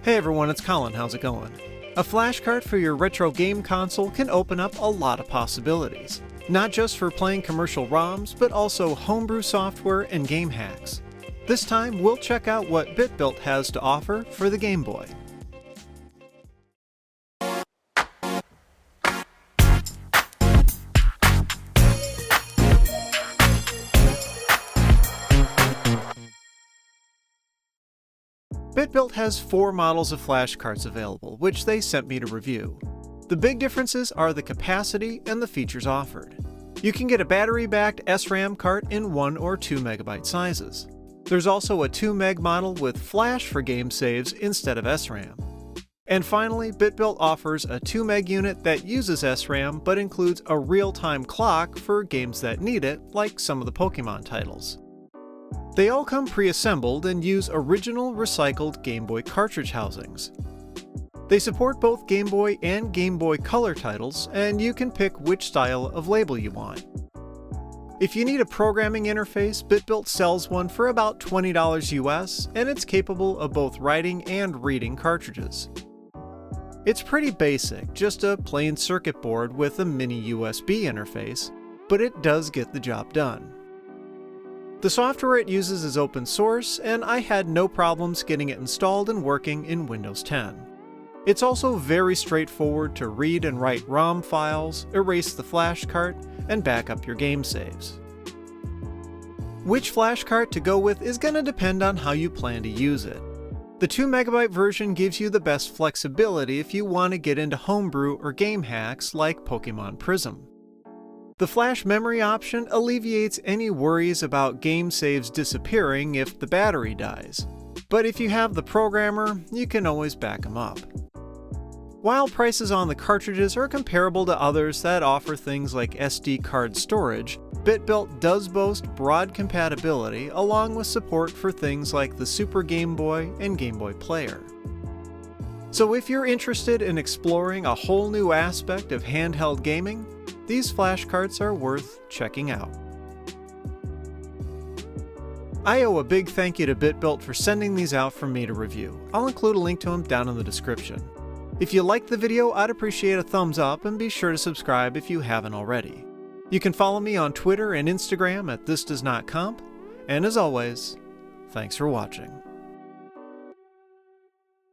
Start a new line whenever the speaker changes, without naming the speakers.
Hey everyone, it's Colin, how's it going? A Flashcart for your retro game console can open up a lot of possibilities. Not just for playing commercial ROMs, but also homebrew software and game hacks. This time, we'll check out what BitBuilt has to offer for the Game Boy. BitBuilt has 4 models of Flashcarts available, which they sent me to review. The big differences are the capacity and the features offered. You can get a battery-backed SRAM cart in 1 or 2 megabyte sizes. There's also a 2 meg model with flash for game saves instead of SRAM. And finally, BitBuilt offers a 2 meg unit that uses SRAM but includes a real-time clock for games that need it, like some of the Pokemon titles. They all come pre-assembled and use original recycled Game Boy cartridge housings. They support both Game Boy and Game Boy Color titles, and you can pick which style of label you want. If you need a programming interface, BitBuilt sells one for about $20 US, and it's capable of both writing and reading cartridges. It's pretty basic, just a plain circuit board with a mini USB interface, but it does get the job done. The software it uses is open source, and I had no problems getting it installed and working in Windows 10. It's also very straightforward to read and write ROM files, erase the flashcart, and back up your game saves. Which flashcart to go with is going to depend on how you plan to use it. The 2 megabyte version gives you the best flexibility if you want to get into homebrew or game hacks like Pokemon Prism. The flash memory option alleviates any worries about game saves disappearing if the battery dies, but if you have the programmer, you can always back them up. While prices on the cartridges are comparable to others that offer things like SD card storage, BitBuilt does boast broad compatibility along with support for things like the Super Game Boy and Game Boy Player. So if you're interested in exploring a whole new aspect of handheld gaming, these flashcarts are worth checking out. I owe a big thank you to BitBuilt for sending these out for me to review. I'll include a link to them down in the description. If you liked the video, I'd appreciate a thumbs up and be sure to subscribe if you haven't already. You can follow me on Twitter and Instagram at thisdoesnotcomp, and as always, thanks for watching.